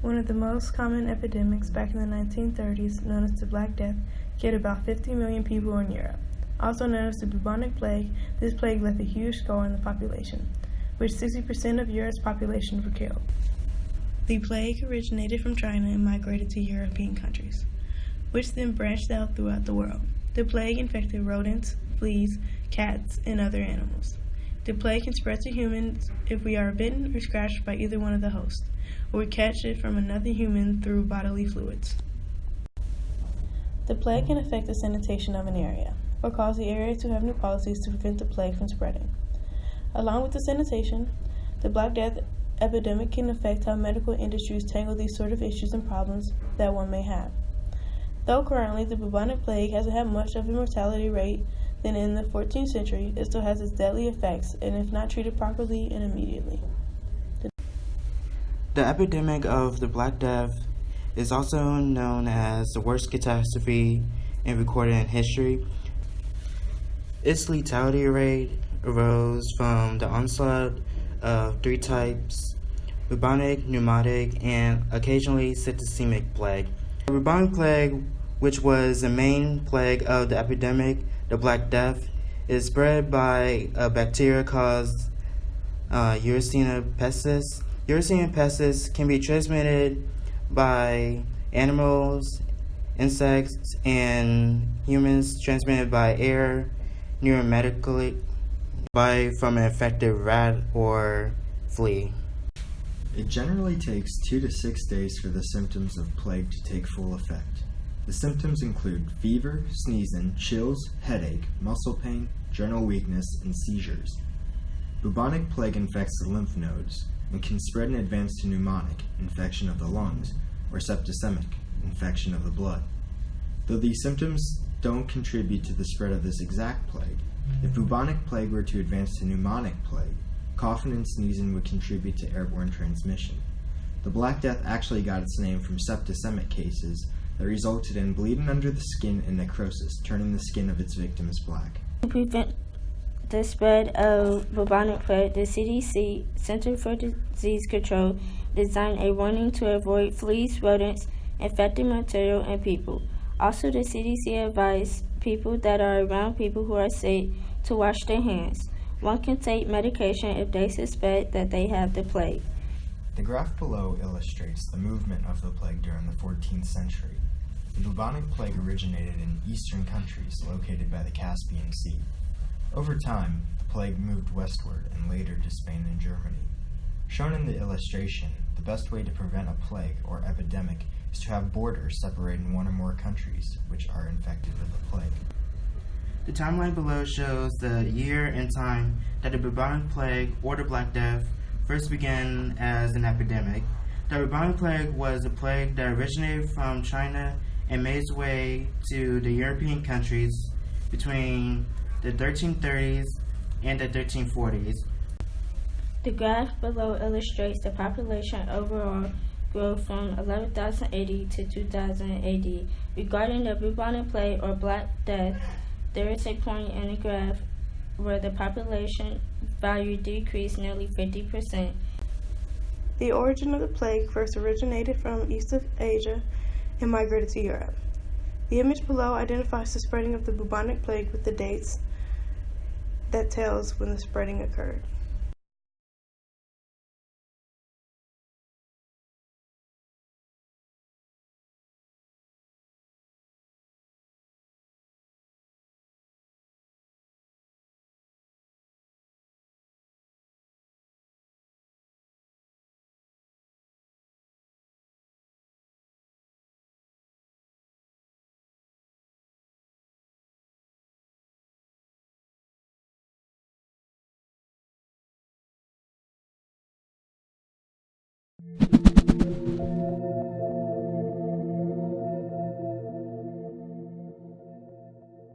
One of the most common epidemics back in the 1930s, known as the Black Death, killed about 50 million people in Europe. Also known as the bubonic plague, this plague left a huge scar on the population, which 60% of Europe's population were killed. The plague originated from China and migrated to European countries, which then branched out throughout the world. The plague infected rodents, fleas, cats, and other animals. The plague can spread to humans if we are bitten or scratched by either one of the hosts, or we catch it from another human through bodily fluids. The plague can affect the sanitation of an area, or cause the area to have new policies to prevent the plague from spreading. Along with the sanitation, the Black Death epidemic can affect how medical industries tackle these sort of issues and problems that one may have. Though currently the bubonic plague hasn't had much of a mortality rate than in the 14th century, it still has its deadly effects, and if not treated properly and immediately. The epidemic of the Black Death is also known as the worst catastrophe recorded in history. Its lethality rate arose from the onslaught of three types: bubonic, pneumatic, and occasionally septicemic plague. The bubonic plague, which was the main plague of the epidemic, the Black Death, is spread by a bacteria called Yersinia pestis. Yersinia pestis can be transmitted by animals, insects, and humans, transmitted by air, pneumatically, from an infected rat or flea. It generally takes 2 to 6 days for the symptoms of plague to take full effect. The symptoms include fever, sneezing, chills, headache, muscle pain, general weakness, and seizures. Bubonic plague infects the lymph nodes and can spread and advance to pneumonic, infection of the lungs, or septicemic, infection of the blood. Though these symptoms don't contribute to the spread of this exact plague, if bubonic plague were to advance to pneumonic plague, coughing and sneezing would contribute to airborne transmission. The Black Death actually got its name from septicemic cases that resulted in bleeding under the skin and necrosis, turning the skin of its victims black. To prevent the spread of bubonic plague, the CDC, Center for Disease Control, designed a warning to avoid fleas, rodents, infected material, and people. Also, the CDC advised people that are around people who are sick to wash their hands. One can take medication if they suspect that they have the plague. The graph below illustrates the movement of the plague during the 14th century. The bubonic plague originated in eastern countries located by the Caspian Sea. Over time, the plague moved westward and later to Spain and Germany. Shown in the illustration, the best way to prevent a plague or epidemic is to have borders separating one or more countries which are infected with the plague. The timeline below shows the year and time that the bubonic plague, or the Black Death, first began as an epidemic. The bubonic plague was a plague that originated from China and made its way to the European countries between the 1330s and the 1340s. The graph below illustrates the population overall growth from 11,000 AD to 2000 AD. Regarding the bubonic plague or Black Death, there is a point in the graph where the population value decreased nearly 50%. The origin of the plague first originated from east of Asia and migrated to Europe. The image below identifies the spreading of the bubonic plague with the dates that tells when the spreading occurred.